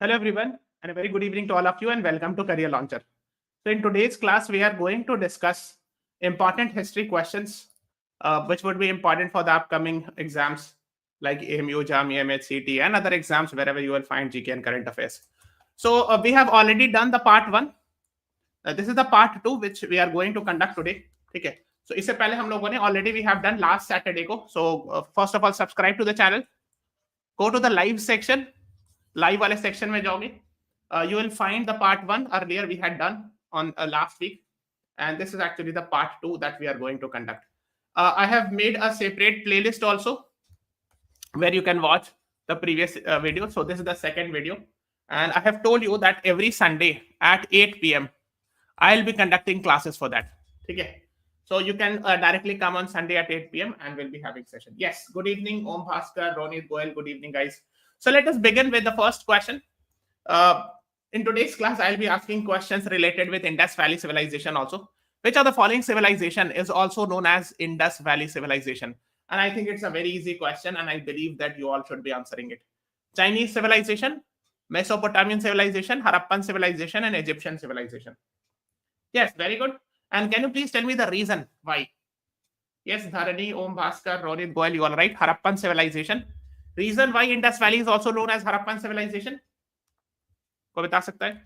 Hello everyone, and a very good evening to all of you, and welcome to Career Launcher. So in today's class, we are going to discuss important history questions, which would be important for the upcoming exams like AMU, Jamia, MHCET, and other exams wherever you will find GK and current affairs. So we have already done the part 1. This is the part 2 which we are going to conduct today. Okay. So इससे पहले हम लोगों ने already we have done last Saturday को. So first of all, subscribe to the channel. Go to the live section. Live वाले section में जाओगे. You will find the part 1 earlier we had done on last week, and this is actually the part 2 that we are going to conduct. I have made a separate playlist also where you can watch the previous video. So this is the second video, and I have told you that every Sunday at 8 p.m. I'll be conducting classes for that. Okay. So you can directly come on Sunday at 8 p.m. and we'll be having session. Yes. Good evening, Om Bhaskar, Ronit, Goel. Good evening, guys. So let us begin with the first question. In today's class, I'll be asking questions related with Indus Valley Civilization also. Which of the following civilization is also known as Indus Valley Civilization? And I think it's a very easy question, and I believe that you all should be answering it. Chinese civilization, Mesopotamian civilization, Harappan civilization, and Egyptian civilization. Yes, very good. And can you please tell me the reason why? Yes, Dharani, Om Bhaskar, Ronit, Goel, you are right. Harappan civilization. Reason why Indus Valley is also known as Harappan civilization? को बता सकता है?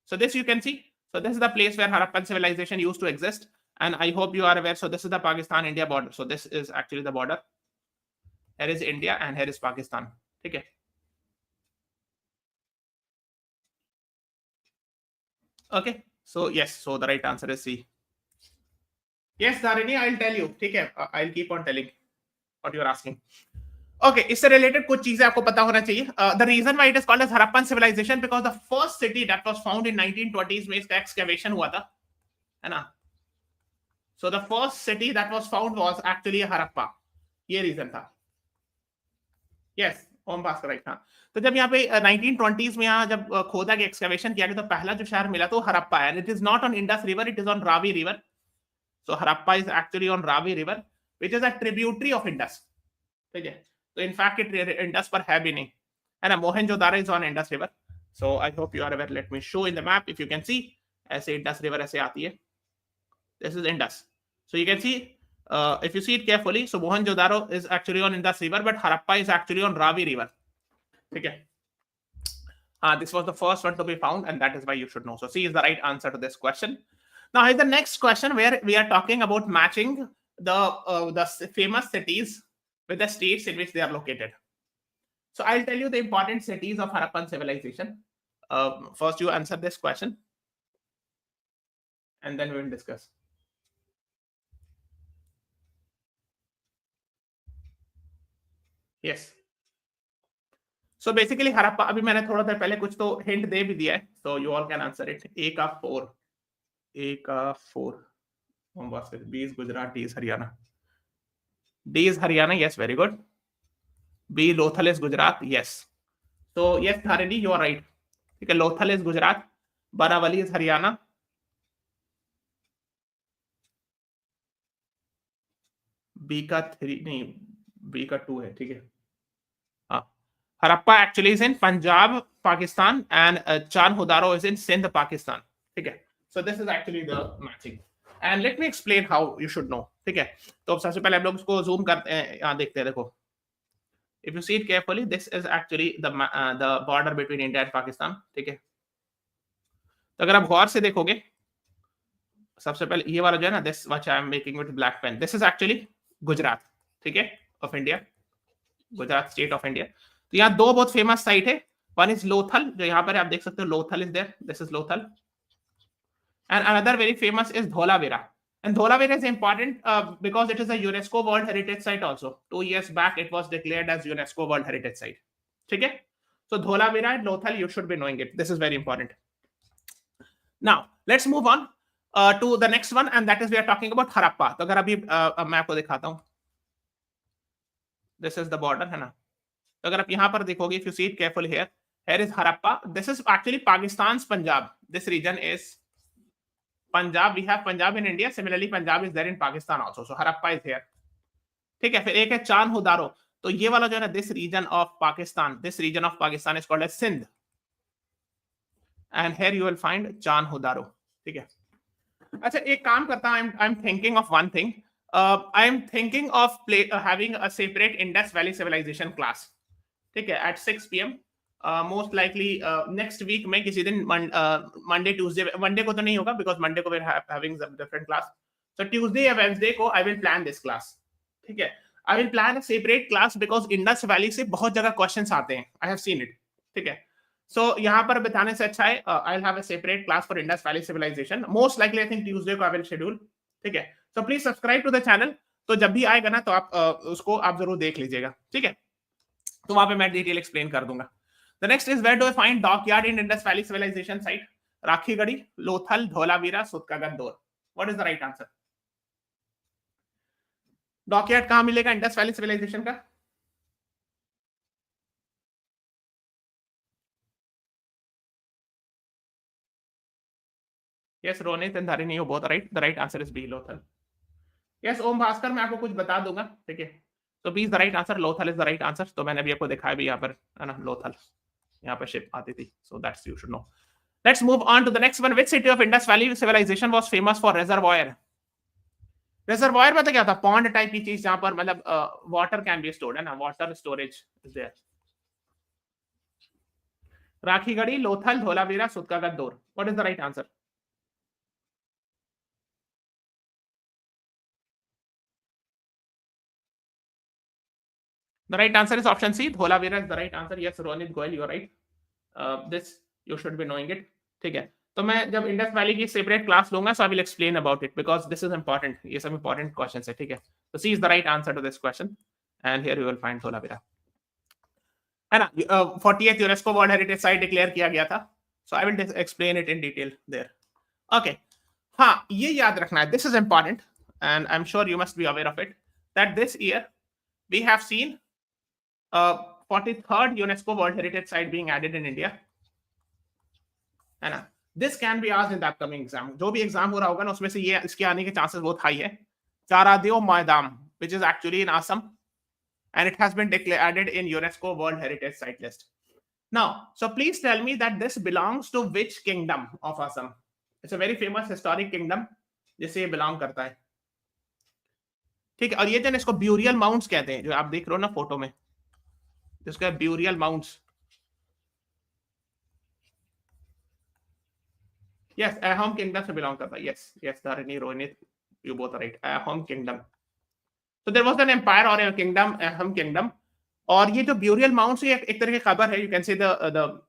So this you can see. So this is the place where Harappan civilization used to exist, and I hope you are aware. So this is the Pakistan-India border. So this is actually the border. Here is India and here is Pakistan. Okay. Okay. So yes. So the right answer is C. Yes, Dharini, I'll tell you. Okay. I'll keep on telling what you're asking. Okay, इससे related कुछ चीजें आपको पता होना चाहिए. The reason why it is called as Harappan civilization because the first city that was found in 1920s में इसका excavation हुआ था, है ना? So the first city that was found was actually Harappa. ये reason था. Yes, ओम Bhaskar right. हाँ, तो जब यहाँ पे 1920s में यहाँ जब खोदा के excavation किया गया तो पहला जो शहर मिला तो हरप्पा है, and it is not on Indus River, it is on Ravi River. So Harappa is actually on Ravi River, which is a tributary of Indus. ठीक है. So in fact, it Indus पर है भी नहीं, है ना? Mohenjo-daro is on Indus River. So I hope you are aware. Let me show in the map if you can see. ऐसे Indus River ऐसे आती है. This is Indus. So you can see, if you see it carefully, so Mohenjo-daro is actually on Indus River, but Harappa is actually on Ravi River. Okay. This was the first one to be found, and that is why you should know. So C is the right answer to this question. Now here's the next question where we are talking about matching the famous cities with the states in which they are located. So I'll tell you the important cities of Harappan civilization. First, you answer this question, and then we will discuss. Yes. So basically Harappa, अभी मैंने थोड़ा देर पहले कुछ तो hint दे भी दिया है. So you all can answer it. A का 4. A का 4. B is Gujarat, D is Haryana. D is Haryana, yes, very good. B, Lothal is Gujarat, yes. So yes, Dharini, you are right. Okay, Lothal is Gujarat, Barawali is Haryana. B का 3 नहीं, B का 2 है, ठीक है. हाँ, Harappa actually is in Punjab, Pakistan, and Chan-Hodaro is in Sindh, Pakistan. ठीक है. So this is actually the matching. And let me explain how you should know. ठीक है. तो सबसे पहले हम लोग इसको zoom करते हैं. यहाँ देखते हैं, देखो. If you see it carefully, this is actually the border between India and Pakistan. ठीक है. तो अगर आप गौर से देखोगे, सबसे पहले ये वाला जो है ना, this which I am making with black pen, this is actually Gujarat, ठीक है, of India, Gujarat state of India. तो यहाँ दो बहुत फेमस साइट है. One is लोथल, जो यहाँ पर आप देख सकते हो, Lothal is there. This is Lothal. And another very famous is Dholavira. And Dholavira is important because it is a UNESCO World Heritage Site also. 2 years back, it was declared as UNESCO World Heritage Site. Okay? So Dholavira and Lothal, you should be knowing it. This is very important. Now, let's move on to the next one, and that is we are talking about Harappa. तो अगर अभी मैं आपको दिखाता हूँ. This is the border, है ना? तो अगर आप यहाँ पर देखोगे, if you see it carefully here is Harappa. This is actually Pakistan's Punjab. This region is Punjab. We have Punjab in India. Similarly, Punjab is there in Pakistan also. So Harappa is here. ठीक है. फिर एक है चान-होदारो. तो ये वाला जो है ना, this region of Pakistan is called as Sindh, and here you will find Chanhudaro. ठीक है, अच्छा एक काम करता हूं, I am thinking of one thing, I am thinking of having a separate Indus valley civilization class, ठीक है, at 6 PM, most likely next week में किसी दिन, मंडे ट्यूसडे, मंडे को तो नहीं होगा बिकॉज मंडे को we are having different class, so Tuesday या Wednesday को I will plan this class, ठीक है, I will plan a separate class because Indus Valley से बहुत जगह questions आते हैं, I have seen it, ठीक है, so यहाँ पर बताने से अच्छा है I'll have a separate class for Indus Valley civilization, most likely I think Tuesday को I will schedule, ठीक है, so please subscribe to the channel, तो जब भी आएगा ना तो आप उसको आप जरूर देख लीजिएगा, ठीक है, तो वहां पे मैं डिटेल एक्सप्लेन कर दूंगा। The next is where do I find dockyard in Indus Valley civilization site? Rakhigarhi, Lothal, Dholavira, Sutkagat, what is the right answer? Dockyard कहां मिलेगा इंडस वैली सिविलाइजेशन का? Yes Ronit and Dharini, you both right, the right answer is B, Lothal. Yes Om Bhaskar, मैं आपको कुछ बता दूंगा, ठीक है, तो B is the right answer, Lothal is the right answer, तो मैंने अभी आपको दिखाया भी, यहाँ पर है ना, लोथल, यहाँ पर शिप आती थी, so that's you should know. Let's move on to the next one, which city of Indus valley civilization was famous for reservoir? Reservoir मतलब क्या था? पॉन्ड टाइप की चीज जहां पर मतलब वाटर कैन बी स्टोर्ड, है ना, water storage is there. Rakhigarhi, Lothal, Dholavira, Sutkagat, what is the right answer? The right answer is option C, Dholavira is the right answer. Yes, Ronit Goel, you are right. This you should be knowing it. ठीक है, तो मैं जब Indus valley की separate class लूंगा, so I will explain about it because this is important. ये सब important questions है, ठीक है, तो C is the right answer to this question, and here you will find Dholavira, है ना। 48th UNESCO world heritage site declare किया गया था, so I will explain it in detail there. Okay, हाँ ये याद रखना है, this is important and I'm sure you must be aware of it, that this year we have seen 43rd UNESCO World Heritage Site being added in India, है ना। This can be asked in the upcoming exam, जो भी exam हो रहा होगा ना उसमें से ये इसके आने के चांसेस बहुत हाई है। चारादेव मैदान, which is actually in Assam, and it has been added in UNESCO World Heritage Site list. Now, so please tell me that this belongs to which kingdom of Assam? It's a very famous historic kingdom जिसे ये belong करता है, ठीक है, और ये जो इसको ब्यूरियल माउंट्स कहते हैं, जो आप देख रहे हो ना फोटो में, जिसका burial mounds. Yes, Ahom kingdom से बिलोंग करता है। Yes yes Dharini, Rohit, you both are right, Ahom kingdom. तो देयर वाज एन एम्पायर और ए किंगडम, अहोम किंगडम, और ये जो ब्यूरियल माउंट्स ये एक तरह की खबर है, you can say the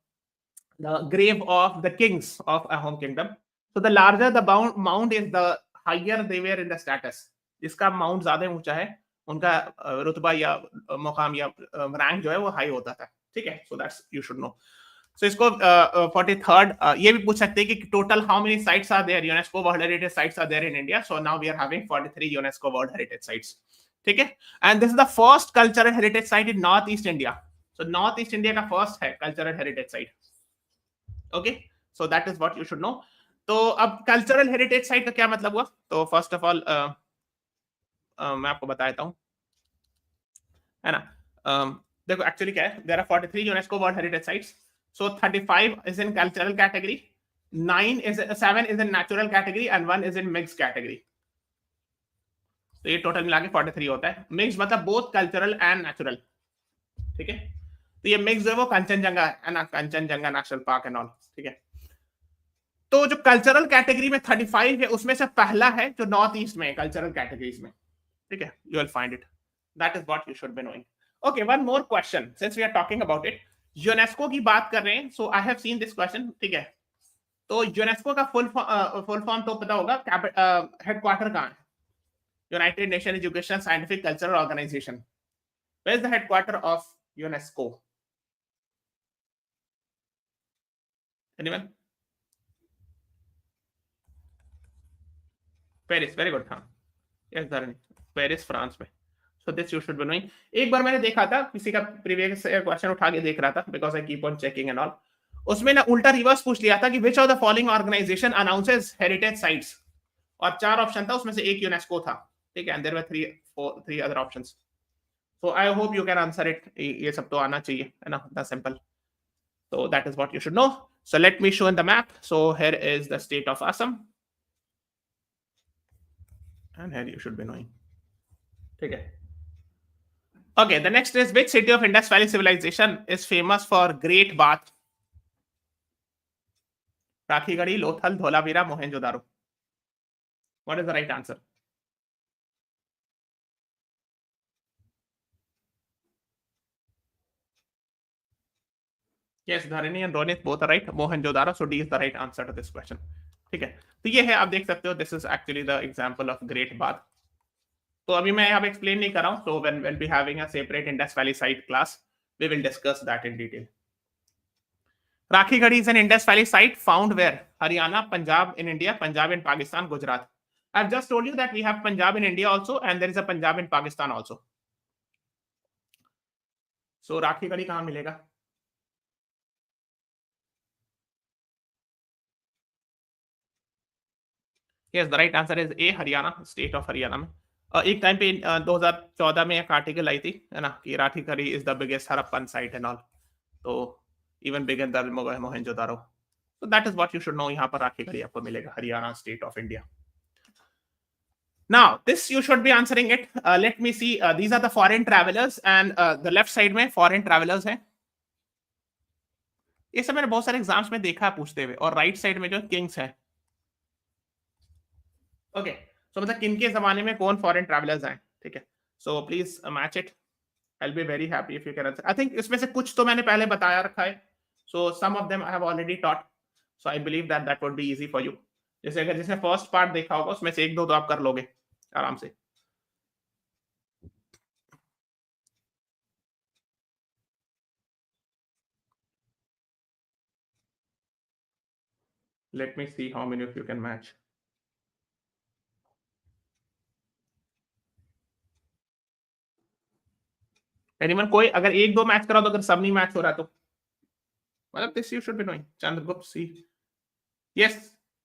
grave of the kings of Ahom kingdom. So the larger the mount is the higher they were in the status, जिसका माउंट ज्यादा ऊंचा है उनका रुतबा या मुकाम या रैंक जो है वो हाई होता था, ठीक है, so that's you should know. So इसको 43rd ये भी पूछ सकते हैं कि total how many sites are there, UNESCO world heritage sites are there in India, so now we are having 43 UNESCO world heritage sites, ठीक है, and this is the first cultural heritage site in north east India. So north east India का first है cultural heritage site, okay, so that is what you should no. तो अब cultural heritage site का क्या मतलब हुआ? तो first of all मैं आपको बताता हूँ, है ना, देखो एक्चुअली क्या है, there are 43 UNESCO world heritage sites, so 35 is in cultural category, 7 is in natural category and 1 is in mix category, तो ये टोटल मिला के 43 होता है। मिक्स मतलब बोथ कल्चरल एंड नेचुरल, ठीक है, तो ये मिक्स है वो कंचनजंगा है ना, Kanchenjunga national park and all, ठीक है। तो जो कल्चरल कैटेगरी में 35 है उसमें से पहला है जो नॉर्थ ईस्ट में कल्चरल कैटेगरीज में, ठीक है, you will find it, that is what you should be knowing. Okay, one more question since we are talking about it, UNESCO की बात कर रहे हैं, so I have seen this question, ठीक है, तो यूनेस्को का फुल फॉर्म तो पता होगा, हेडक्वार्टर कहाँ है? United nation education scientific cultural organisation, where is the headquarter of UNESCO? Anyone? Paris, very good, हाँ, यस धरनी, पेरिस फ्रांस में, so this you should be knowing. एक बार मैंने देखा था, किसी का प्रीवियस क्वेश्चन उठा के देख रहा था, because I keep on checking and all, उसमें ना उल्टा रिवर्स पूछ लिया था कि which of the following organisation announces heritage sites, और 4 ऑप्शन था, उसमें से एक यूनेस्को था, ठीक है, and there were 3 other options, So I hope you can answer it. ये सब तो आना चाहिए, है ना? That's simple. So that is what you should know. So let me show in the map. So here is the state of Assam, and here you should be knowing. Okay. Okay. The next is, which city of Indus Valley civilization is famous for Great Bath? Rakhigarhi, Lothal, Dholavira, Mohenjo-daro. What is the right answer? Yes, Dharini and Ronit both are right. Mohenjo-daro. So D is the right answer to this question. ठीक है, तो ये है, आप देख सकते हो, this is actually the example of great bath. तो अभी मैं यहाँ पे एक्सप्लेन नहीं कर रहा हूँ. So when will be having a separate Indus valley site class, we will discuss that in detail. Rakhigarhi is an Indus Valley site found where? Haryana, Punjab in India, Punjab in Pakistan, Gujarat. I've just told you that we have Punjab in India also, and there is a Punjab in Pakistan also. So Rakhigarhi कहाँ मिलेगा? Yes, the right answer is A, Haryana, state of Haryana में. एक time पे 2014 में एक article आई थी, है ना, कि Rakhigarhi is the biggest Harappan site and all. तो even bigger than Mohenjodaro. So that is what you should know. यहाँ पर राखीगढ़ी आपको मिलेगा, Haryana, state of India. Now, this you should be answering it. Let me see. These are the foreign travelers, and the left side में foreign travelers हैं. ये सब मैंने बहुत सारे एग्जाम्स में देखा है पूछते हुए. और राइट साइड में जो किंग्स है. ओके, सो मतलब किन के जमाने में कौन फॉरेन ट्रैवलर्स हैं. ठीक है, so please match it. I will be very happy if you can answer. I think इसमें से कुछ तो मैंने पहले बताया रखा है. So some of them I have already taught. So I believe that that would be easy for you. जैसे अगर जिसने फर्स्ट पार्ट देखा होगा उसमें से एक दो तो आप कर लोगे आराम से. Let me see how many of you can match. Anyone? कोई अगर एक दो मैच करा तो, अगर सब नहीं मैच हो रहा तो मतलब this you should be knowing. Chandragupta C. Yes,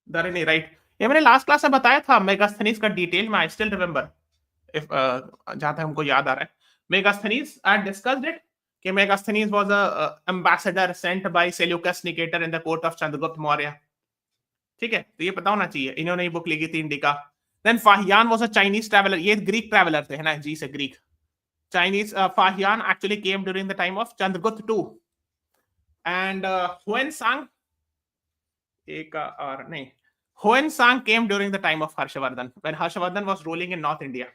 Dharni right. ये मैंने लास्ट क्लास में बताया था मेगास्थनीज का डिटेल में. आई स्टिल रिमेंबर, इफ जहां तक हमको याद आ रहा है. मेगास्थनीज, आई डिस्कस्ड इट कि Megasthenes was a ambassador sent by Seleucus Nicator in the court of Chandragupta Maurya. ठीक है, तो ये पता होना चाहिए. इन्होंने ही बुक लिखी थी Indica. Then Fahian was a Chinese traveller. ये ग्रीक ट्रैवलर थे, है ना, जी से Greek. Chinese Fahian actually came during the time of Chandragupta II. And Huensang, Huensang came during the time of Harshavardhan, when Harshavardhan was ruling in North India.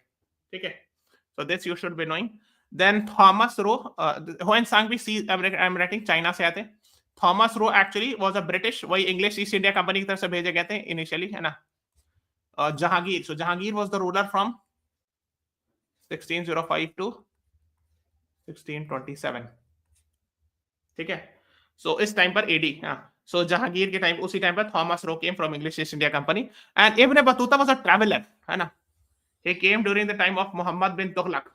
Okay, so this you should be knowing. Then Thomas Roe, Huensang भी I'm writing China से आते. Thomas Roe actually was a British, वही English East India Company की तरफ से भेजे गए थे initially, है ना. Jahangir, so Jahangir was the ruler from 1605 to 1627. ठीक है, सो इस टाइम पर एडी. सो जहांगीर के टाइम, उसी टाइम पर Thomas Roe came from English east India company. And Ibn Battuta was a traveller, है ना. He came during the time of Mohammad bin Tughlaq.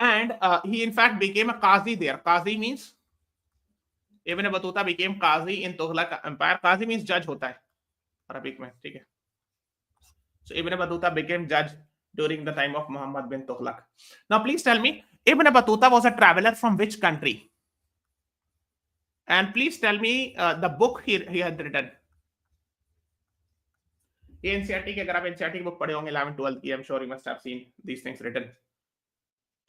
And he in fact became a qazi there. Qazi means, Ibn Battuta became qazi in Tughlaq empire. Qazi means जज होता है Arabic में. ठीक है, so Ibn Battuta became जज during the time of Muhammad bin Tughlaq. Now please tell me, Ibn Battuta was a traveler from which country? And please tell me the book he had written. NCERT के, अगर आप NCERT की book पढ़े होंगे 11th 12th की, I'm sure you must have seen these things written.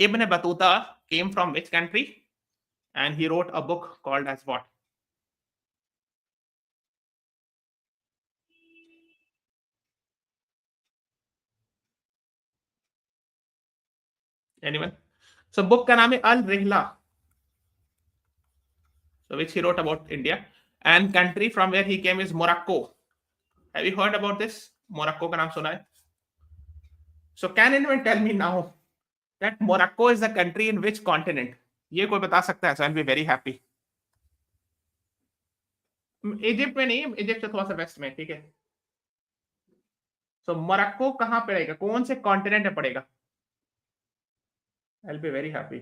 Ibn Battuta came from which country? And he wrote a book called as what? Anyone? So book का नाम है अल रिहला. So which he wrote about India, and country from where he came is Morocco. Have you heard about this? Morocco का नाम सुना है? So can anyone tell me now that Morocco is the country in which continent? ये कोई बता सकता है? So I'll be very happy. Egypt में नहीं, इजिप्ट से थोड़ा सा वेस्ट में. ठीक है, so मोरक्को कहाँ पड़ेगा, कौन से कॉन्टिनेंट में पड़ेगा? I'll be very happy.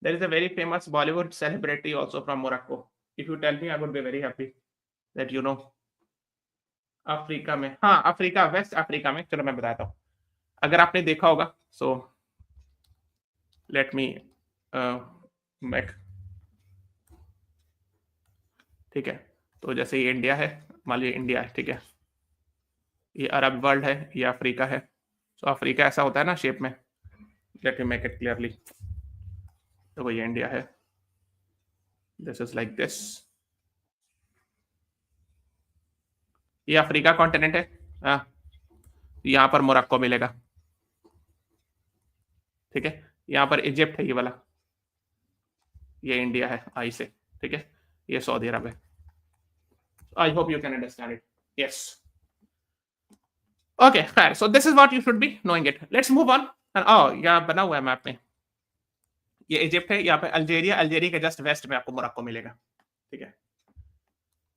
There is a very famous Bollywood celebrity also from Morocco. If you tell me, I would be very happy that you know. Africa में, हाँ अफ्रीका, वेस्ट अफ्रीका में. चलो मैं बताता हूँ, अगर आपने देखा होगा. सो लेट मी मेक, ठीक है। तो जैसे ये इंडिया है, मान लीजिए इंडिया है, ठीक है, ये अरब वर्ल्ड है, ये अफ्रीका है। तो अफ्रीका ऐसा होता है ना शेप में, let me make it clearly. तो ये इंडिया है, दिस इज लाइक दिस, ये अफ्रीका कॉन्टिनेंट है। हाँ, यहाँ पर मोरक्को मिलेगा, ठीक है। यहाँ पर इजिप्ट है ये वाला, ये इंडिया है आई से, ठीक है। ये सऊदी अरब है। आई hope you can understand it. Yes, okay, fine. So this is what you should be knowing it. Let's move on. यहाँ बना हुआ है मैप में, ये इजिप्ट है, यहाँ पे अल्जेरिया, अल्जेरिया के जस्ट वेस्ट में आपको मोरक्को मिलेगा, ठीक है।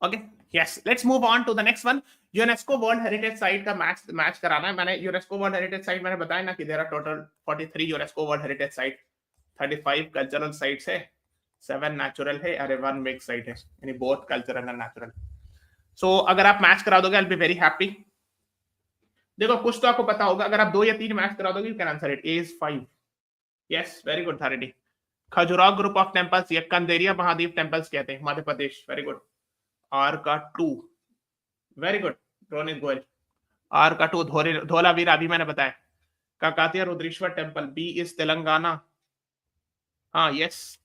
Okay, yes, let's move on to the next one. UNESCO world heritage site का मैच कराना है। मैंने यूनेस्को वर्ल्ड हेरिटेज साइट मैंने बताया ना कि there are total 43 UNESCO world heritage site, 35 cultural sites है, 7 नेचुरल है और 1 मिक्स साइट है, यानी बोथ कल्चरल एंड नेचुरल। सो अगर आप मैच करा दोगे I will be very happy. देखो कुछ तो आपको पता होगा, अगर आप 2 या 3 मैच करा दोगे you can answer it. A is 5। Yes, very good Dharini. Khajuraho group of temples या कंदेरिया महादेव टेम्पल्स कहते हैं, Madhya Pradesh, very good. R का 2, very good Ronit Goyal. R का 2 धोलावीरा अभी मैंने बताया। Kakatiya Rudreshwar temple, B is Telangana. हाँ, yes,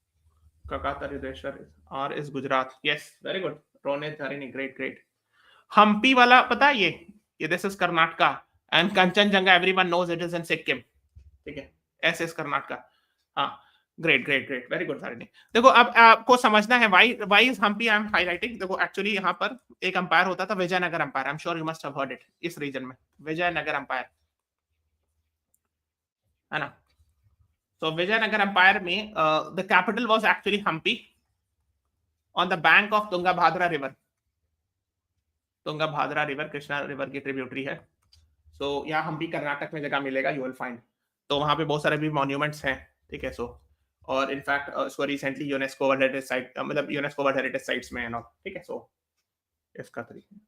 Kakatiya Rudreshwar. R is Gujarat. Yes, very good Ronit Dharini, great great. Hampi वाला पता है ये this is Karnataka and Kanchenjunga everyone knows it is in Sikkim, ठीक है। S is Karnataka. हाँ, great great great, very good Dharini. देखो अब आपको समझना है why is Hampi I am highlighting. देखो एक्चुअली यहाँ पर एक अंपायर होता था, Vijayanagara empire, I am sure you must have heard it, इस रीजन में विजयनगर अंपायर है ना। तो विजयनगर अंपायर में the capital was actually Hampi on the bank of Tungabhadra river. Tungabhadra river Krishna river की ट्रिब्यूटरी है। सो यहाँ हम्पी कर्नाटक में जगह मिलेगा, यू विल फाइंड। तो वहां पे बहुत सारे भी मॉन्यूमेंट्स हैं, ठीक है। सो और इनफैक्ट उसको recently UNESCO world heritage site, मतलब यूनेस्को वर्ल्ड हेरिटेज साइट्स में है ना, ठीक है। सो इसका तरीका,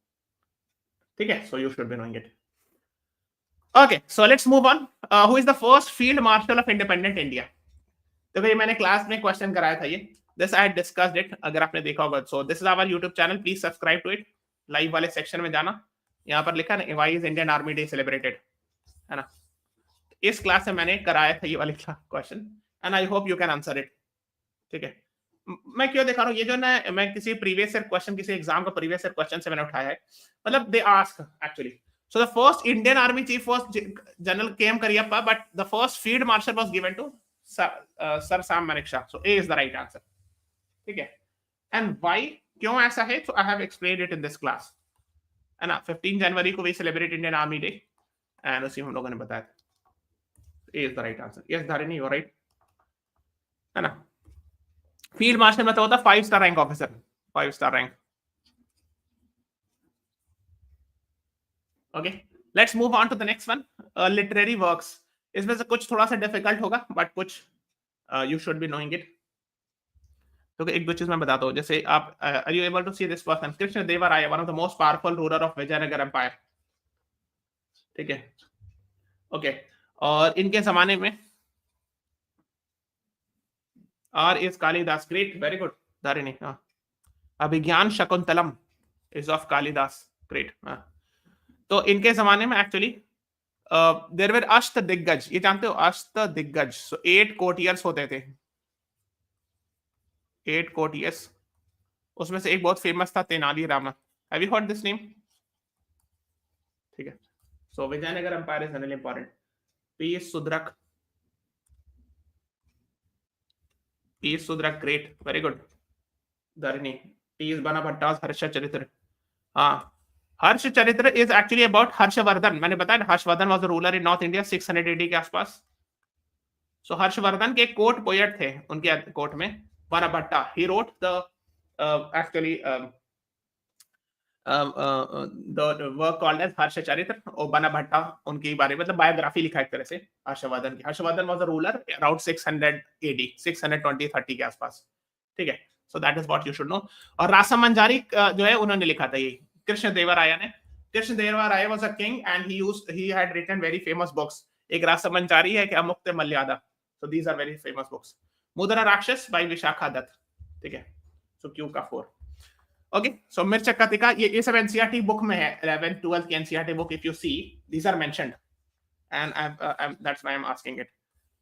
ठीक है। So you should be knowing it. Okay, so let's move on. Who is the first field marshal of independent India? देखो ये मैंने क्लास में क्वेश्चन कराया था, ये this I had discussed it, अगर आपने देखा होगा। So this is our YouTube channel, please subscribe to it. Live वाले सेक्शन में जाना, यहाँ पर लिखा ना why is Indian army day celebrated, है ना। इस क्लास में मैंने कराया था ये वाले question and I hope you can answer it, ठीक है। मैं क्यों दिखा रहा हूँ ये जो ना, मैं किसी प्रीवियस ईयर क्वेश्चन, किसी एग्जाम का प्रीवियस ईयर क्वेश्चन से मैंने उठाया है, मतलब they ask actually. So the first Indian army chief was general K M Cariappa, but the first field marshal was given to sir Sam Manekshaw. So A is the right answer, ठीक है। And why, क्यों ऐसा है, so I have explained it in this class, है ना। 15 जनवरी को we celebrate Indian army day and उसी हम लोगों ने बताया था। A is the right answer. Yes Dharini, you are right, है ना। फील्ड मार्शल मतलब होता है 5 star rank officer, 5 star rank. Okay, let's move on to the next one, literary works. इसमें से कुछ थोड़ा सा डिफिकल्ट होगा बट कुछ you should be knowing it. तो एक दो चीज मैं बताता हूँ, जैसे आप are you able to see this person, Krishna Devaraya, one of the most powerful ruler of Vijayanagara empire, ठीक है। ओके, और इनके जमाने में R is Kalidas, great, very good Dharini. Abhijnana Shakuntalam is of Kalidas, great. तो इनके जमाने में एक्चुअली देयर वर अष्ट दिग्गज, ये जानते हो अष्ट दिग्गज। सो 8 कोर्टियर्स होते थे, 8 कोर्टियर्स। उसमें से एक बहुत फेमस था Tenali Rama, have you heard this name, ठीक है। So Vijayanagara empire is generally important. P Sudrak, P Sudrak, great, very good Dharini. T is Bana Bhatta's हर्ष चरित्र। हाँ, हर्ष चरित्र इज एक्चुअली अबाउट हर्षवर्धन। मैंने बताया Harshvardhan was the ruler in north India 600 AD के आसपास। सो हर्षवर्धन के कोर्ट पोएट थे, उनके कोर्ट में Bana Bhatta, he wrote the actually the work called as Harsha Charita. और बना भट्टा उनके बारे में मतलब बायोग्राफी लिखा एक तरह से हर्षवर्धन की। Harshvardhan was a ruler around 600 AD, 620-30 के आसपास, ठीक है। So that is what you should no. और रासमंजारी जो है उन्होंने लिखा था, ये कृष्ण देवराय ने। Krishna Devaraya was a king and he had written very famous books. एक रासमंजारी है कि अमुक्त मर्यादा, So these are very famous books. Mudra Rakshas by Vishakha Dutt. ठीक है, so Q का 4. Okay, so Mircha Katika, ये सब NCERT book में है, 11th 12th की NCERT book. If you see, these are mentioned, and that's why I'm asking it.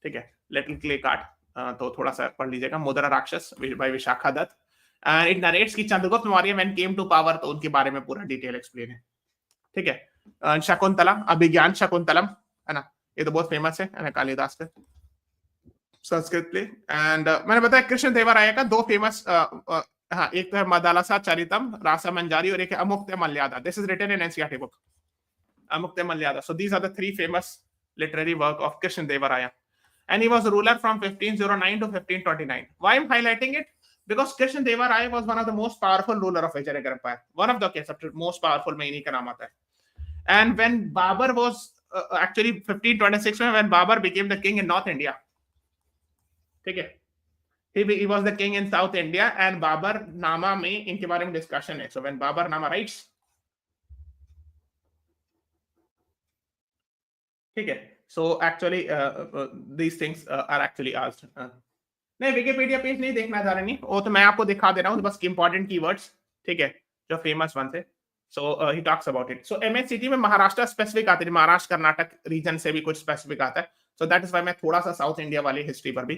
ठीक है, little clay card, तो थोड़ा सा पढ़ लीजिएगा. मुद्रा राक्षस by Vishakha Dutt, and it narrates कि Chandragupta Maurya when came to power, तो उनके बारे में पूरा डिटेल एक्सप्लेन है. ठीक है, शकुंतला, अभिज्ञान शकुंतलम, है ना, ये तो बहुत फेमस है कालिदास का संस्कृत प्ले. एंड मैंने बताया कृष्ण देवराय का 2 फेमस, हाँ, एक तो है मदालसा चरितम रासा मंजारी और एक है Amuktamalyada. This is written in NCERT book, Amuktamalyada. So these are the 3 famous literary work of Krishna Devaraya, and he was a ruler from 1509 to 1529. Why I'm highlighting it? Because Krishna Devaraya was one of the most powerful ruler of Vijayanagar Empire, one of the most powerful में इन्हीं का नाम आता है. And when Babur was actually 1526 में when Babur became the king in North India, ठीक है, he was the king in South India, and Babur Nama में इनके बारे में discussion है. So when Babur Nama writes, ठीक है, so actually these things are actually asked. नहीं, विकिपीडिया पेज नहीं देखना चाह रहे, नहीं, वो तो मैं आपको दिखा दे रहा हूँ, बस इंपॉर्टेंट कीवर्ड्स, ठीक है, जो फेमस वन थे. सो ही टॉक्स अबाउट इट. सो एमएचसीटी में महाराष्ट्र स्पेसिफिक आते हैं, महाराष्ट्र कर्नाटक रीजन से भी कुछ स्पेसिफिक आता है. सो दैट इज व्हाई मैं थोड़ा सा साउथ इंडिया वाली हिस्ट्री पर भी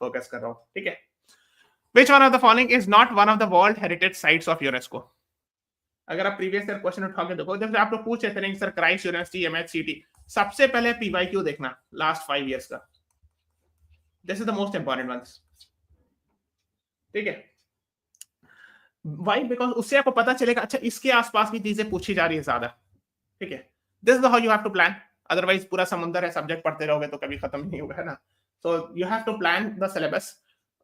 फोकस कर रहा हूँ. ठीक है, which one of the following is not one of the world heritage sites of UNESCO? अगर आप प्रीवियस ईयर क्वेश्चन उठा के देखो, जब आप लोग पूछे थे सर क्राइस्ट यूनिवर्सिटी एमएचसीटी, सबसे पहले पीवाईक्यू देखना लास्ट 5 इयर्स का. This is the most important ones. ठीक है, वाई? बिकॉज उससे आपको पता चलेगा अच्छा इसके आसपास की चीजें पूछी जा रही है ज्यादा. ठीक है, this is how you have to plan. Otherwise पूरा समुंदर है, सब्जेक्ट पढ़ते रहोगे तो कभी खत्म नहीं होगा, है ना. So you have to plan the syllabus,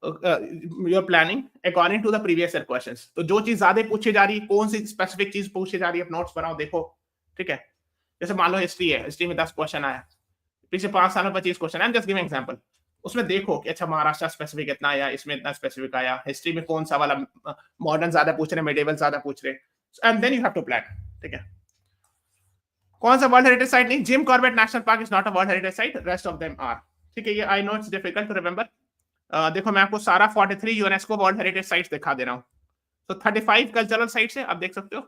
your planning according to the previous year questions. तो जो चीज ज्यादा पूछी जा रही है, कौन सी स्पेसिफिक चीज पूछी जा रही है, नोट्स बनाओ, देखो. ठीक है, जैसे मान लो हिस्ट्री है, हिस्ट्री में 10 क्वेश्चन आया, पिछले 5 साल में 25 question. I am just giving example. उसमें देखो कि अच्छा महाराष्ट्र स्पेसिफिक इतना आया, इसमें इतना स्पेसिफिक आया, हिस्ट्री में कौन सा वाला मॉडर्न ज्यादा पूछ रहे, मेडिवल ज्यादा पूछ रहे, and then you have to plan. ठीक है, कौन सा वर्ल्ड हेरिटेज साइट नहीं? Jim Corbett national park is not a world heritage site, rest of them are. ठीक है, ये I know it's difficult to remember. देखो मैं आपको सारा 43 यूनेस्को वर्ल्ड हेरिटेज साइट्स दिखा दे रहा हूँ. तो 35 कल्चरल साइट्स है, आप देख सकते हो,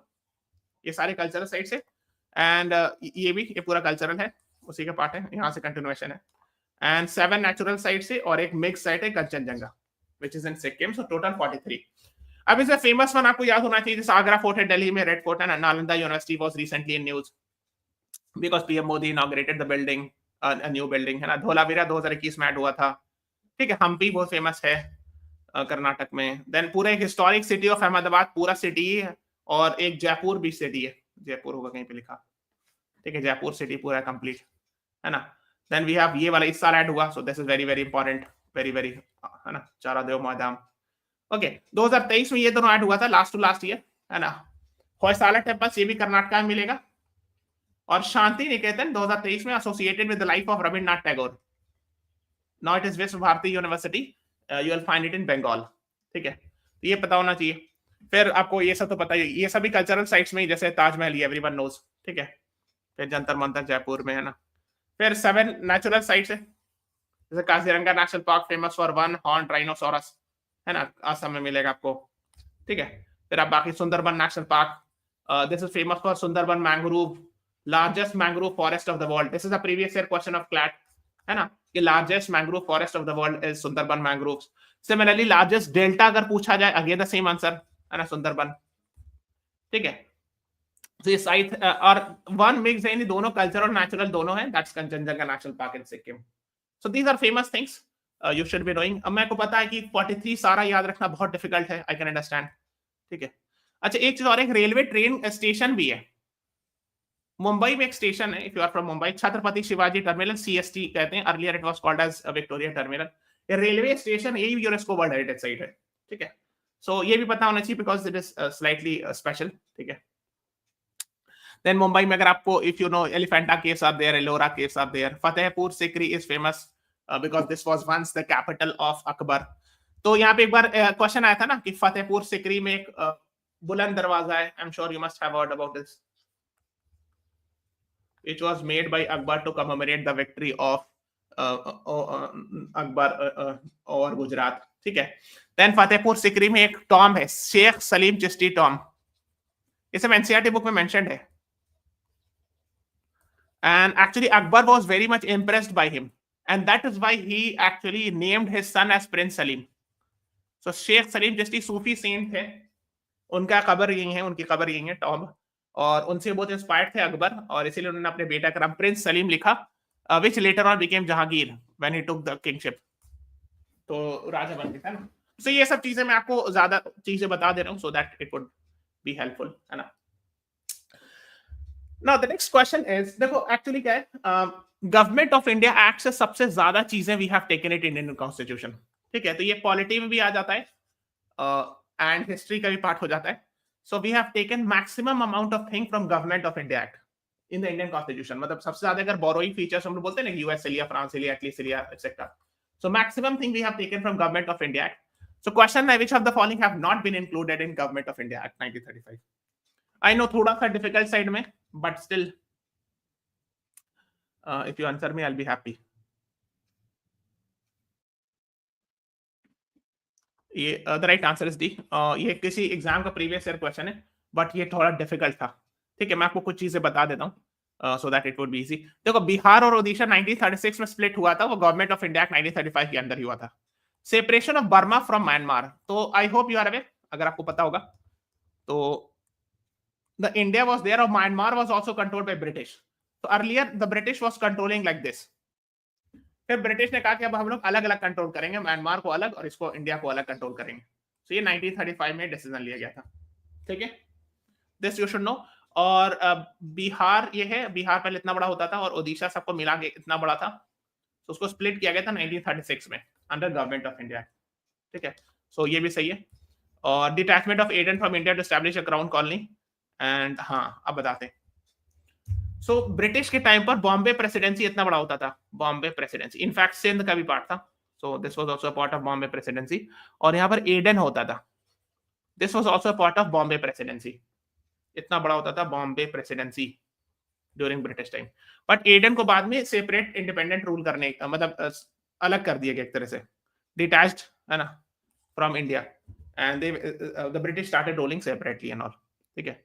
ये सारे कल्चरल साइट्स है. एंड ये भी, ये पूरा कल्चरल है, उसी का पार्ट है, यहाँ से कंटिन्यूएशन है. एंड 7 नेचुरल साइट से और एक मिक्स साइट है Kanchenjunga, which is in Sikkim. So total 43. अब इसमें फेमस वन आपको याद होना चाहिए, जैसे आगरा फोर्ट है दिल्ली में, रेड फोर्ट है, Nalanda university was recently in news because PM Modi inaugurated the building, a new building, है ना. धोलावीरा 2021 में ऐड हुआ था. ठीक है, हम्पी बहुत फेमस है कर्नाटक में. देन पूरा एक हिस्टोरिक सिटी ऑफ अहमदाबाद पूरा सिटी है, और एक जयपुर भी सिटी है, जयपुर होगा कहीं पे लिखा. ठीक है, जयपुर सिटी पूरा कंप्लीट, है ना. देन वी हैव ये वाला इस साल ऐड हुआ, सो this is very very important, very very, है ना, चारादेव मैदान. ओके, 2023 में ये दोनों ऐड हुआ था, लास्ट टू लास्ट ईयर, है ना. होयसाला टेम्पल्स, ये भी कर्नाटक में मिलेगा. और शांति निकेतन 2023 में associated with the life of Rabindranath Tagore. Now it is Vishwa Bharati university, you will find it in Bengal. ठीक है, तो ये पता होना चाहिए. फिर आपको ये सब तो पता ही, ये सभी कल्चरल साइट्स में, जैसे ताजमहल, ये एवरीवन नोज. ठीक है, फिर जंतर मंतर जयपुर में, है ना. फिर 7 नेचुरल साइट्स है, जैसे Kaziranga national park famous for 1 horn rhinoceros, है ना, आसाम में मिलेगा आपको. ठीक है, फिर आप बाकी Sundarban national park, this is famous for Sundarban mangrove, largest mangrove forest of the world. This is a previous year question of CLAT, है ना, कि largest mangrove forest of the world is Sundarban mangroves. Similarly largest delta अगर पूछा जाए, again the same answer, है ना, सुंदरबन. ठीक है, तो ये साइट और वन मिक्स है, दोनों कल्चरल और नेचुरल दोनों है, that's Kanchenjunga national park in Sikkim. So these are famous things you should be knowing. अब मेरे को पता है कि 43 सारा याद रखना बहुत डिफिकल्ट है, आई कैन अंडरस्टैंड. ठीक है, अच्छा एक चीज और, एक रेलवे ट्रेन स्टेशन भी है मुंबई में. एक स्टेशन है, if you are from Mumbai, Chhatrapati Shivaji terminal, CST कहते हैं, earlier it was called as Victoria terminal. ये रेलवे स्टेशन, ये भी यूनेस्को वर्ल्ड हेरिटेज साइट है. ठीक है, सो ये भी पता होना चाहिए because it is slightly special. ठीक है, देन मुंबई में अगर आपको, if you know, Elephanta caves are there, Ellora caves are there. Fatehpur Sikri is famous because this was once the capital of Akbar. तो यहाँ पे एक बार क्वेश्चन आया था ना कि फतेहपुर सिकरी में एक बुलंद दरवाजा है, आई am sure you must have heard about this, which was made by Akbar to commemorate the victory of Akbar और गुजरात, ठीक है। देन फतेहपुर सिकरी में एक टॉम है, शेख सलीम चिश्ती टॉम, इसे एनसीईआरटी बुक में मेंशन्ड है। And actually Akbar was very much impressed by him, and that is why he actually named his son as Prince Salim. So Sheikh Salim Chishti Sufi saint थे, उनका कब्र यही है, उनकी कब्र यही है टॉम, और उनसे बहुत इंस्पायर्ड थे अकबर, और इसीलिए उन्होंने अपने बेटा का नाम प्रिंस सलीम लिखा, which later on became Jahangir when he took the kingship. तो राजा बन गया था ना। So ये सब चीजें मैं आपको ज्यादा चीजें बता दे रहा हूँ so that it would be helpful, है ना। Now the next question is, देखो एक्चुअली क्या है, गवर्नमेंट ऑफ इंडिया एक्ट से सबसे ज्यादा चीजें we have taken it Indian constitution, ठीक है। तो ये पॉलिटी में भी आ जाता है एंड हिस्ट्री का भी पार्ट हो जाता है। So we have taken maximum amount of thing from government of India act in the Indian constitution, मतलब सबसे ज्यादा अगर बोरोइंग फीचर्स हम लोग बोलते हैं ना, यूएस से लिया, फ्रांस से लिया, इटली से लिया, etcetera. So maximum thing we have taken from government of India act. So question है, which of the following have not been included in government of India act 1935? I know थोड़ा सा difficult side में, but still if you answer me, I'll be happy. ये the right answer is D. ये किसी exam का previous year question है, but ये थोड़ा डिफिकल्ट था, ठीक है। मैं आपको कुछ चीजें बता देता हूँ so that it would be easy. देखो बिहार और ओडिशा 1936 में स्प्लिट हुआ था, वो गवर्नमेंट ऑफ इंडिया 1935 के अंदर ही हुआ था। Separation of Burma from Myanmar, तो I hope you are aware, अगर आपको पता होगा तो द इंडिया वाज देयर और Myanmar was also controlled by British. तो earlier the British was controlling like this, फिर ब्रिटिश ने कहा कि अब हम लोग अलग अलग कंट्रोल करेंगे, म्यांमार को अलग और इसको इंडिया को अलग कंट्रोल करेंगे। तो ये 1935 में डिसीजन लिया गया था, ठीक है। This you should no. और बिहार ये है, बिहार पहले इतना बड़ा होता था और ओडिशा सबको मिला के इतना बड़ा था, तो उसको स्प्लिट किया गया था 1936 में अंडर गवर्नमेंट ऑफ इंडिया, ठीक है। सो ये भी सही है। और detachment of Aden from India to establish a crown colony, and हाँ अब बताते हैं। सो ब्रिटिश के टाइम पर बॉम्बे प्रेसिडेंसी इतना बड़ा होता था, बॉम्बे प्रेसिडेंसी, इनफैक्ट सिंध का भी पार्ट था, so this was also a part of Bombay presidency. और यहाँ पर एडन होता था, this was also a part of Bombay presidency, इतना बड़ा होता था Bombay presidency during British time. But Aden को बाद में सेपरेट इंडिपेंडेंट रूल करने मतलब अलग कर दिया गया एक तरह से, डिटैच्ड, है ना, from India, and they the British started ruling separately and all, ठीक है।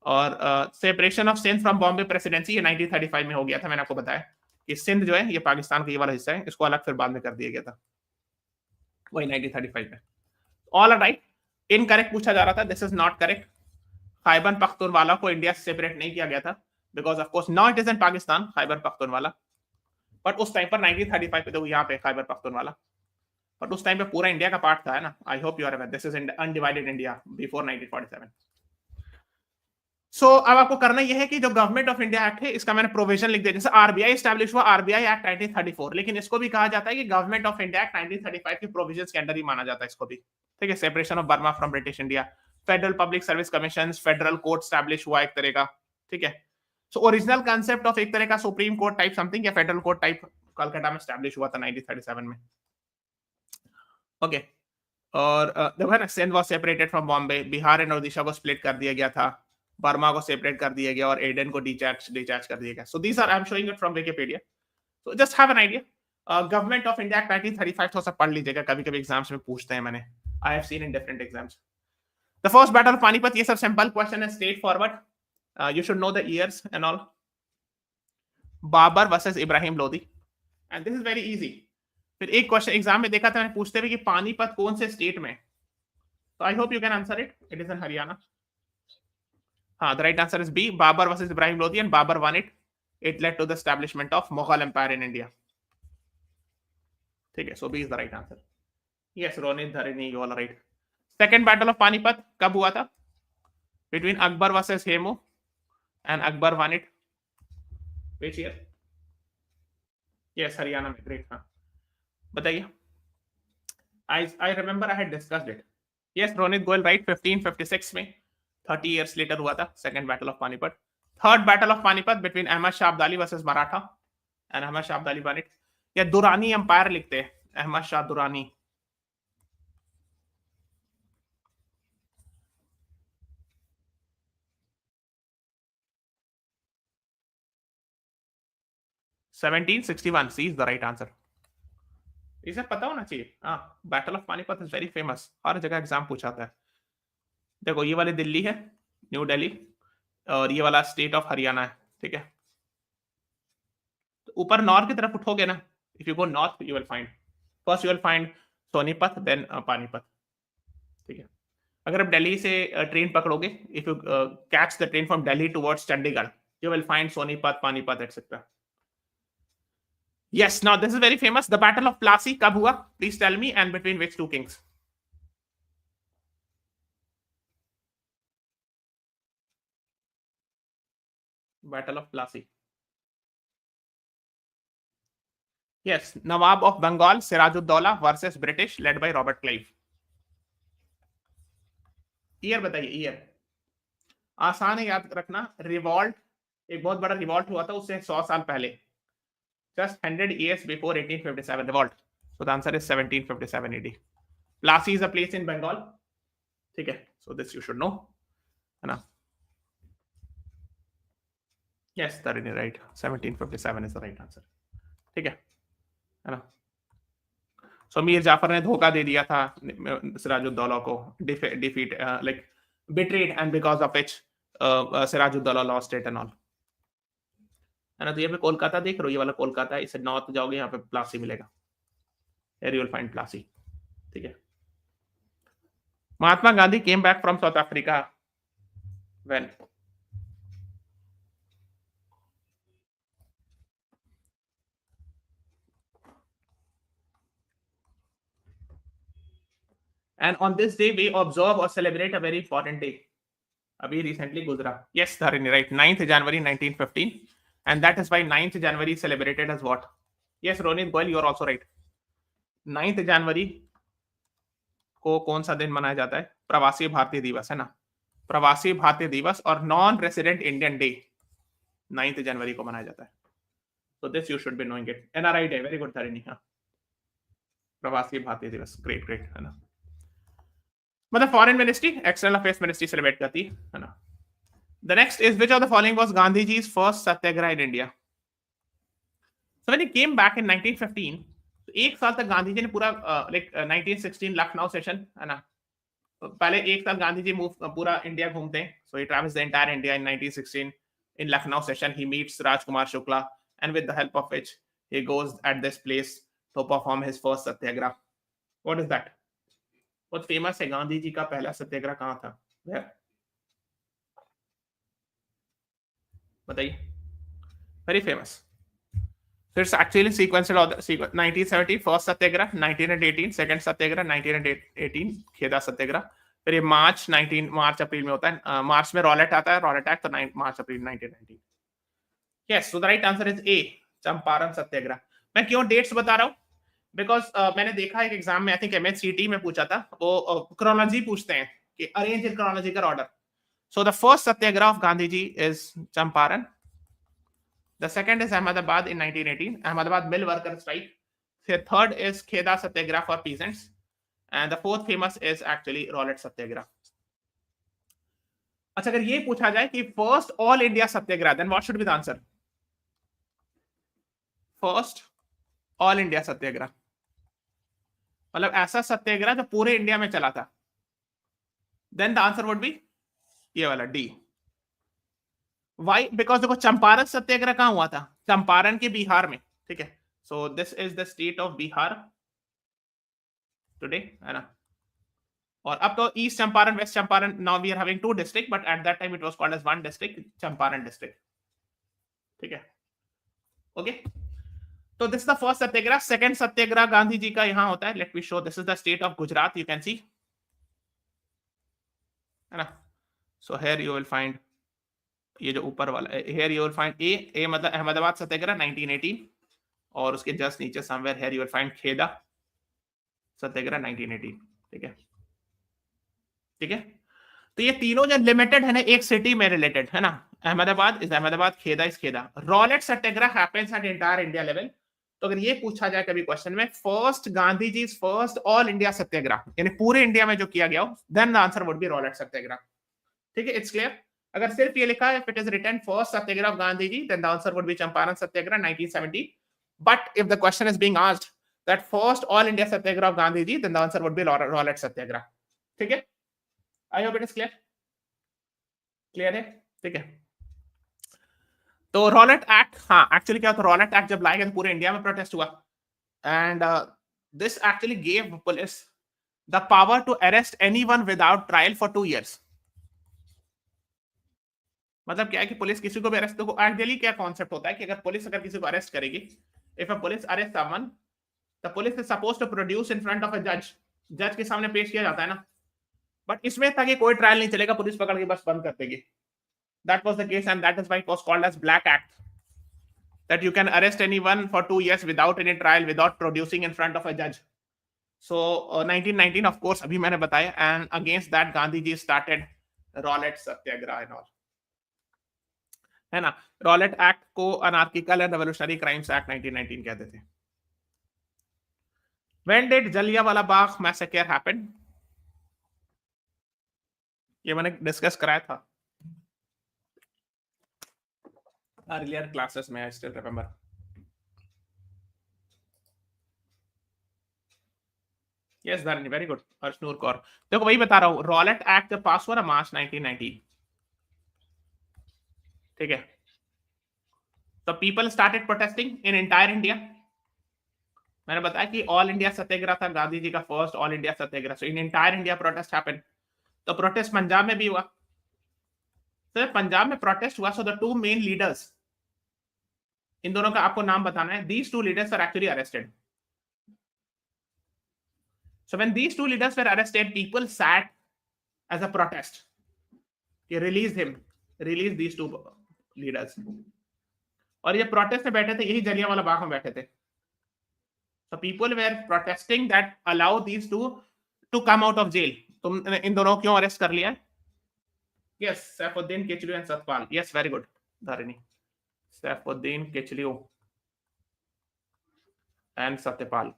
और separation of Sindh from Bombay presidency ये 1935 में हो गया था, मैंने आपको बताया कि सिंध जो है ये पाकिस्तान का ये वाला हिस्सा है, इसको अलग फिर बाद में कर दिया गया था, वही 1935 में। ऑल राइट, इनकरेक्ट पूछा जा रहा था, this is not correct. Khyber Pakhtunwala को इंडिया से सेपरेट नहीं किया गया था, because of course now it is in Pakistan, Khyber Pakhtunwala, but उस टाइम पर 1935 पे तो यहाँ पे खैबर पख्तूनवाला, बट उस टाइम पे पूरा इंडिया का पार्ट था, है ना। I hope you are aware, this is undivided India before 1947। सो अब आपको करना यह है कि जो गवर्नमेंट ऑफ इंडिया एक्ट है इसका मैंने प्रोविजन लिख दिया, जैसे आरबीआई स्टैब्लिश हुआ, आरबीआई एक्ट 1934, लेकिन इसको भी कहा जाता है कि गवर्नमेंट ऑफ इंडिया एक्ट 1935 के प्रोविजंस के अंडर ही माना जाता है इसको भी, ठीक है। Separation of Burma from British India, federal public service commission, federal court establish हुआ एक तरह का, ठीक है। सो ओरिजिनल कांसेप्ट ऑफ एक तरह का सुप्रीम कोर्ट टाइप समथिंग या फेडरल कोर्ट टाइप कलकत्ता में स्टैब्लिश हुआ था 1937 में, ओके। और देखो ना, Sindh was separated from Bombay, Bihar and Odisha को स्प्लिट कर दिया गया था, बर्मा को सेपरेट कर दिया गया और एडन को डिटैच कर दिया गया। So these are I am showing it from Wikipedia, so just have an idea. Government of India act 1935 थोड़ा सा पढ़ लीजिएगा, कभी-कभी एग्जाम्स में पूछते हैं, मैंने I have seen in different exams. The first battle of Panipat, ये सब सिंपल क्वेश्चन है, straightforward, you should know the years and all. Babar versus Ibrahim Lodi, and this is very easy. फिर एक क्वेश्चन एग्जाम में देखा था मैंने, पूछते हुए कि पानीपत कौन से स्टेट में, तो I hope you can answer it, it is in Haryana. हाँ, the right answer is B, Babur versus Ibrahim Lodi, and Babur won it, it led to the establishment of Mughal empire in India, ठीक है। So B is the right answer. Yes Ronit Dharini, you all right. Second battle of Panipat कब हुआ था? Between Akbar versus Hemu, and Akbar won it, which year? Yes Haryana में, great. हाँ बताइए। I remember I had discussed it. Yes, Ronit Goel right, 1556 में 30 years later हुआ था second battle of Panipat. Third battle of Panipat between Ahmad Shah Abdali versus Maratha, and Ahmad Shah Abdali won it. या Durrani empire लिखते हैं, Ahmad Shah Durrani. 1761 C is the right answer. इसे पता होना चाहिए. हाँ, battle of Panipat is very famous. हर जगह एग्जाम पूछाता है. देखो ये वाली दिल्ली है, न्यू दिल्ली, और ये वाला स्टेट ऑफ हरियाणा है. ठीक है, तो ऊपर नॉर्थ की तरफ उठोगे ना, if you go north you will find, first you will find Sonipat, then Panipat. ठीक है, अगर आप दिल्ली से ट्रेन पकड़ोगे, if you catch the train from Delhi towards Chandigarh, you will find Sonipat, Panipat, etc. Yes, now this is very famous. The Battle of Plassey कब हुआ? Please tell me, and between which two kings? Battle of Plassey. Yes, Nawab of Bengal, Sirajuddaulah versus British, led by Robert Clive. Year बताइए. Year आसान है याद रखना. Revolt, एक बहुत बड़ा रिवॉल्ट हुआ था उससे 100 साल पहले. Just 100 years before 1857 revolt. So the answer is 1757 AD. Plassey is a place in Bengal. ठीक है, so this you should know, है ना? Yes, that is right. 1757 is the right answer. ठीक है ना? So मीर जाफर ने धोखा दे दिया था सिराजुद्दौला को, defeat like betrayed, and because of which Siraj-ud-Daulah lost it and all. है ना? तो ये पे कोलकाता देख रहे हो, ये वाला कोलकाता है. इसे नॉर्थ जाओगे, यहाँ पे प्लासी मिलेगा. Here you will find Plassey. ठीक है. Mahatma Gandhi came back from South Africa when? And on this day we observe or celebrate a very important day. अभी recently गुजरा. Yes, Dharini, right. 9th January 1915, and that is why 9th January celebrated as what? Yes, Ronit Goyal, you are also right. 9th January को कौन सा दिन मनाया जाता है? प्रवासी भारतीय दिवस, है ना? प्रवासी भारतीय दिवस और non resident Indian day 9th जनवरी को मनाया जाता है. So this you should be knowing it. NRI day, very good Dharini. हाँ, प्रवासी भारतीय दिवस, great, है ना? मतलब foreign ministry, external affairs ministry celebrate करती है ना? The next is which of the following was Gandhiji's first satyagraha in India? So when he came back in 1915, तो एक साल तक गांधी जी ने पूरा like 1916 लखनऊ सेशन, है ना? पहले एक साल गांधी जी पूरा इंडिया घूमते हैं. So he travels the entire India in 1916. In Lucknow session, he meets Rajkumar Shukla, and with the help of which he goes at this place to perform his first satyagraha. What is that? बहुत famous है. गांधी जी का पहला सत्याग्रह कहाँ था? बताइए. Very famous. So it's actually sequential order. 1970 first satyagrah, 1918 second satyagrah, 1918 खेदा सत्याग्रह. फिर ये मार्च अप्रैल में होता है. मार्च में रॉलेट आता है, रॉलेट एक्ट, तो मार्च अप्रैल 1919. Yes, so the right answer is A, Champaran सत्याग्रह. मैं क्यों डेट्स बता रहा हूँ? बिकॉज मैंने देखा एक एग्जाम में, आई थिंक MHCET में पूछा था, वो क्रोनोलॉजी पूछते हैं कि arrange in chronological order. So the first satyagraha of Gandhi ji is Champaran. The second is Ahmedabad in 1918, Ahmedabad mill worker strike. The third is Kheda Satyagraha for peasants, and the fourth famous is actually Rowlatt Satyagraha. अच्छा, अगर ये पूछा जाए कि first all India Satyagraha, then what should be the answer? First all India Satyagraha मतलब ऐसा सत्याग्रह जो पूरे इंडिया में चला था. Then the answer would be ये वाला D. Why? Because देखो चंपारण सत्याग्रह कहां हुआ था? चंपारण के बिहार में. ठीक है, so this is the state of Bihar today, है ना? और अब तो east Champaran, west Champaran, now we are having 2 district, but at that time it was called as 1 district, Champaran district. ठीक है, ओके. तो this is the first satyagraha. Second satyagraha Gandhi ji का यहां होता है. Let me show. This is the state of Gujarat, you can see, है ना? So here you will find ये जो ऊपर वाला, here you will find A मतलब अहमदाबाद सत्याग्रह 1918, और उसके जस्ट नीचे somewhere here you will find खेदा सत्याग्रह 1918. ठीक है, ठीक है. तो ये तीनों जो लिमिटेड है ना, एक सिटी में रिलेटेड, है ना? Ahmedabad is Ahmedabad, Kheda is Kheda. Rowlatt satyagraha happens at entire India level. तो अगर ये पूछा जाए कभी क्वेश्चन में, first Gandhi ji first all India satyagraha, यानी पूरे इंडिया में जो किया गया हो, then the answer would be Rowlatt satyagraha. ठीक है, इट्स क्लियर. अगर सिर्फ ये लिखा है if it is written first Satyagraha of Gandhi ji, then the answer would be Champaran Satyagraha 1970. But if the question is being asked that first all India Satyagraha of Gandhi ji, then the answer would be Rowlatt सत्याग्रह. ठीक है? I hope it is clear. Clear है? ठीक है. तो Rowlatt act, हाँ actually क्या होता है, रॉलेट एक्ट जब लाए गए तो पूरे इंडिया में प्रोटेस्ट हुआ, and this actually gave police the power to arrest anyone without trial for 2 years. मतलब क्या है कि पुलिस किसी को भी अरेस्ट, देखो एक्चुअली क्या कॉन्सेप्ट होता है कि अगर पुलिस किसी को अरेस्ट करेगी, if a police arrest someone, the police is supposed to produce in front of a जज, जज के सामने पेश किया जाता है ना, बट इसमें था कि कोई ट्रायल नहीं चलेगा, पुलिस पकड़ के बस बंद कर देगी. That was the case, and that is why it was called as Black Act. That you can arrest anyone for 2 years without any trial, without producing in front of a judge. So 1919, of course, अभी मैंने बताया, and against that Gandhi ji started Rowlatt Satyagraha and all. है ना? Rowlatt Act को Anarchical and Revolutionary Crimes Act 1919 कहते थे. When did Jallianwala Bagh massacre happen? ये मैंने डिस्कस कराया था earlier classes में, I still remember. Yes, Dharani, very good. Arshnoor Kaur. देखो वही बता रहा हूँ, रॉलेट एक्ट जब पास हुआ ना मार्च 1990, ठीक है, तो पीपल स्टार्टेड प्रोटेस्टिंग इन एंटायर इंडिया. मैंने बताया कि ऑल इंडिया सत्याग्रह था गांधी जी का first all India satyagraha, so in entire India protest happened. तो प्रोटेस्ट पंजाब में भी हुआ. तो पंजाब में प्रोटेस्ट हुआ, so the two main leaders, इन दोनों का आपको नाम बताना है. These two leaders were actually arrested. So when these two leaders were arrested, people sat as a protest. कि release him, release these two leaders. और ये प्रोटेस्ट में बैठे थे, यही जलियांवाला बाग में बैठे थे. So people were protesting that allow these two to come out of jail. तुम इन दोनों क्यों अरेस्ट कर लिया? Yes, Saifuddin Kitchlew and Satpal. Yes, very good, Dharini. Saifuddin Kitchlew and Satyapal.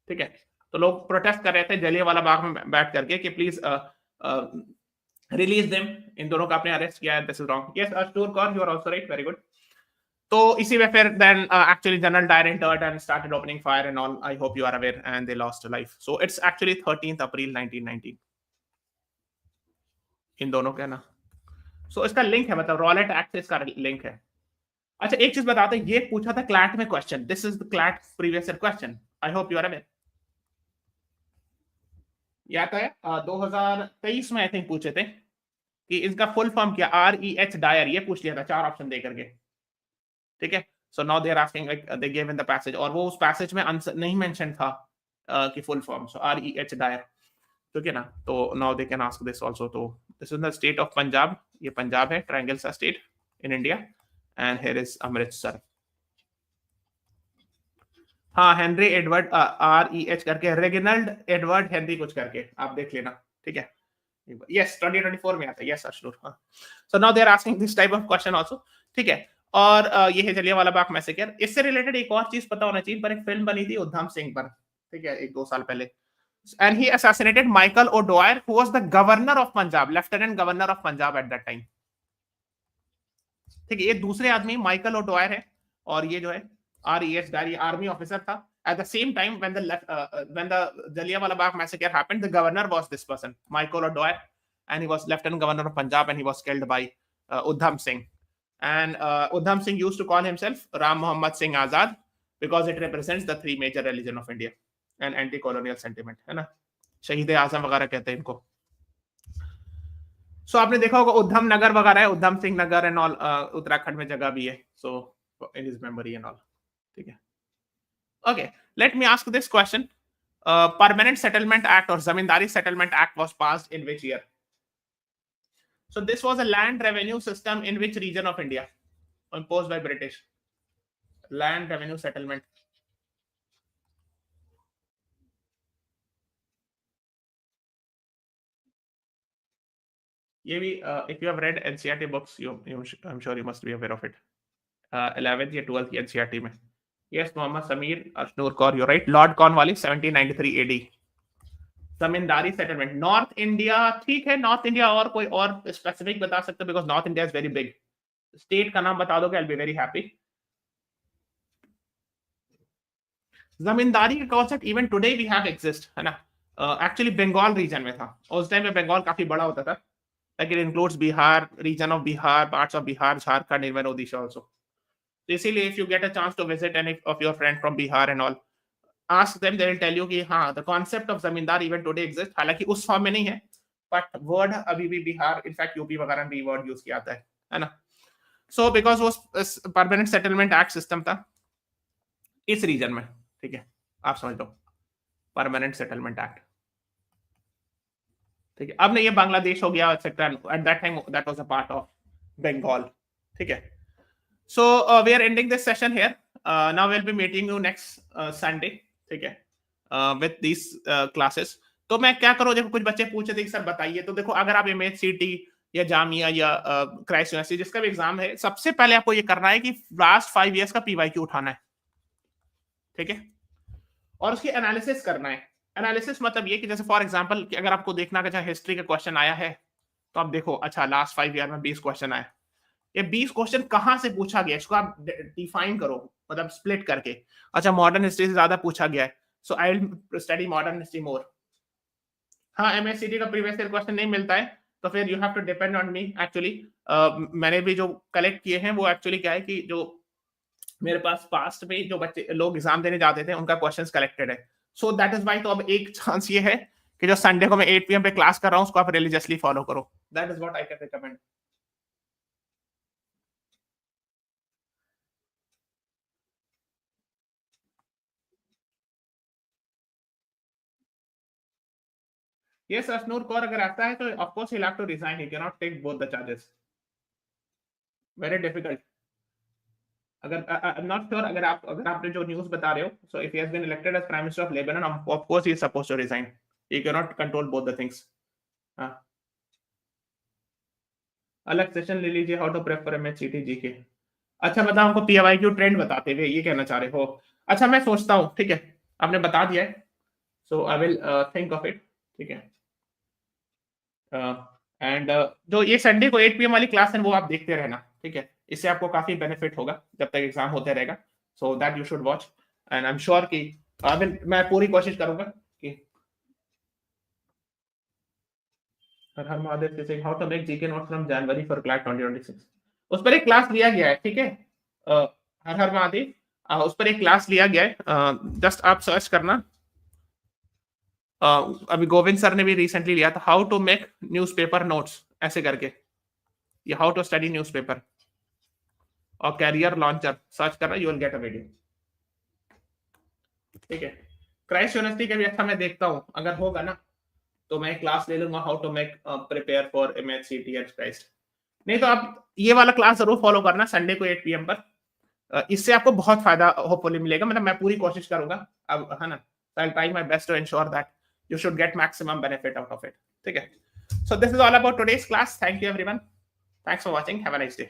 ठीक है, तो लोग प्रोटेस्ट कर रहे थे जलियांवाला बाग में बैठ करके कि प्लीज रिलीज देम, इन दोनों का आपने अरेस्ट किया है, this is wrong. Yes, Arshnoor Kaur, you are also right, very good. तो इसी में फिर then actually general Dyer entered and started opening fire and all. I hope you are aware, and they lost life. So it's actually 13 April 1919 इन दोनों का ना. सो इसका link है, मतलब रॉलेट एक्ट से इसका लिंक है. अच्छा एक चीज बताते हैं, ये पूछा था क्लैट में question, this is the CLAT previous year question. I hope you are aware. ये आता है 2023 में आई थिंक पूछे थे कि इसका फुल फॉर्म क्या, REH डायर, ये पूछ लिया था 4 ऑप्शन दे करके. ठीक है, so now they are asking like they give in the passage, और वो उस पैसेज में आंसर नहीं मेंशन था कि full form. So REH Dyer, ठीक है ना. तो now they can ask this also. तो this is the state of Punjab, ये पंजाब है, ट्रायंगल सा state in India, and here is Amritsar. हाँ, हेनरी एडवर्ड, REH करके, रेगिनल्ड एडवर्ड हेनरी कुछ करके, आप देख लेना. ठीक है, यस 2024 में आता है. यस अर्शनूर. हाँ, so now they are asking this type of question also. ठीक है, और ये है जलियांवाला बाग मैसेकर. इससे रिलेटेड एक और चीज पता होना चाहिए, पर एक फिल्म बनी थी उधम सिंह पर, ठीक है, 1-2 साल पहले, and he assassinated Michael O'Dwyer who was the governor of Punjab, lieutenant governor of Punjab eight that time. ठीक है, ये दूसरे आदमी माइकल ओडॉयर है, और ये जो है REH डायर, ये आर्मी ऑफिसर था. At the same time, when the Jallianwala Bagh massacre happened, the governor was this person, Michael O'Dwyer, and he was Lieutenant Governor of Punjab, and he was killed by Udham Singh. And Udham Singh used to call himself Ram Muhammad Singh Azad because it represents the 3 major religion of India and anti-colonial sentiment, है ना. शहीद आजम वगैरह कहते हैं इनको. So आपने देखा होगा उधम नगर वगैरह है, उधम सिंह नगर एंड ऑल, उत्तराखंड में जगह भी है. So in his memory and all. ठीक है. Okay, let me ask this question. Permanent Settlement Act or Zamindari Settlement Act was passed in which year? So this was a land revenue system in which region of India imposed by British? Land revenue settlement. ये भी if you have read NCERT books, I'm sure you must be aware of it. 11th या 12th की NCERT में. Yes, Mohammad Samir, Arshnoor Kaur, you're right. Lord Cornwallis, 1793 AD. Zamindari settlement north India, ठीक है, north India और कोई और specific बता सकते हो, because north India is very big. State का नाम बता दोगे, I will be very happy. Zamindari का concept even today we have exist, है ना. एक्चुअली बंगाल रीजन में था, उस टाइम में बंगाल काफी बड़ा होता था, like it includes Bihar, region of Bihar, parts of Bihar, Jharkhand, even Odisha also. तो इसीलिए if you get a chance to visit any of your friend from Bihar and all, ask them, they will tell you कि हाँ, the concept of जमींदार even today exists, हालांकि उस form में नहीं है, but word अभी भी बिहार, इनफैक्ट यूपी वगैरह में भी वर्ड यूज किया जाता है ना. So because वो परमानेंट सेटलमेंट एक्ट सिस्टम था इस रीजन में, ठीक है, आप समझ लो, परमानेंट सेटलमेंट एक्ट, ठीक है. अब नहीं, ये बांग्लादेश हो गया etcetera, at that time that was a part of Bengal, ठीक है. So we are ending this session here. Now we'll be meeting you next Sunday, ठीक है, with these classes. तो मैं क्या करूं, देखो कुछ बच्चे पूछे थे कि सर बताइए, तो देखो अगर आप MHCET या जामिया या क्राइस्ट यूनिवर्सिटी जिसका भी एग्जाम है, सबसे पहले आपको ये करना है कि लास्ट 5 years का PYQ उठाना है, ठीक है, और उसकी एनालिसिस करना है. एनालिसिस मतलब ये कि जैसे फॉर एग्जांपल कि अगर आपको देखना कि अच्छा हिस्ट्री का क्वेश्चन आया है, तो आप देखो अच्छा लास्ट 5 year में 20 क्वेश्चन आए, ये 20 क्वेश्चन कहां से पूछा गया, इसको आप डिफाइन करो, मतलब स्प्लिट करके. अच्छा मॉडर्न हिस्ट्री से ज्यादा पूछा गया है, so I will study modern history more. हाँ, MHCET का प्रीवियस ईयर क्वेश्चन नहीं मिलता है, तो फिर you have to depend on me. Actually मैंने भी जो कलेक्ट किए हैं वो एक्चुअली क्या है कि जो मेरे पास पास्ट में जो बच्चे लोग एग्जाम देने जाते थे उनका क्वेश्चंस कलेक्टेड है. So that is why. तो अब एक चांस ये है कि जो संडे को मैं 8 PM पे क्लास कर रहा हूँ उसको आप रिलीजियसली फॉलो करो. That is what I can recommend. Yes, Asnur Kaur अगर आता है तो of course he'll have to resign. He cannot take both the charges. Very difficult. अगर I'm not sure, अगर आपने जो न्यूज़ बता रहे हो, so if he has been elected as Prime Minister of Lebanon, of course he is supposed to resign. He cannot control both the things. हाँ. अलग session ले लीजिए, how to prefer MHCET GK. अच्छा बताओ, हमको PYQ ट्रेंड बताते हुए ये कहना चाह रहे हो. अच्छा मैं सोचता हूँ, ठीक है, आपने बता दिया है, so I will think of it, ठीक है. एंड जो ये संडे को 8 PM वाली क्लास है वो आप देखते रहना, ठीक है, इससे आपको काफी बेनिफिट होगा जब तक एग्जाम होते रहेगा. So that you should watch, and I am sure कि मैं पूरी कोशिश करूंगा कि हर महादेव से how to make GK notes from January for CLAT 2026, उस पर एक क्लास लिया गया है, ठीक है. हर हर महादेव, उस पर एक क्लास लिया गया है, जस्ट आप सर्च करना. अभी गोविंद सर ने भी रिसेंटली लिया था, how to make newspaper notes ऐसे करके, या हाउ टू स्टडी न्यूज़पेपर, और कैरियर लॉन्चर सर्च करना, you will get a video, ठीक है. क्राइस्ट यूनिवर्सिटी का भी अच्छा मैं देखता हूँ, अगर होगा ना तो मैं क्लास ले लूंगा, how to make prepare for MHCET at Christ. नहीं तो आप ये वाला क्लास जरूर फॉलो करना संडे को 8 PM पर. इससे आपको बहुत फायदा होपफुली मिलेगा, मतलब मैं पूरी कोशिश करूंगा, अब है ना. I will try my best to ensure that you should get maximum benefit out of it. Okay. So this is all about today's class. Thank you everyone. Thanks for watching. Have a nice day.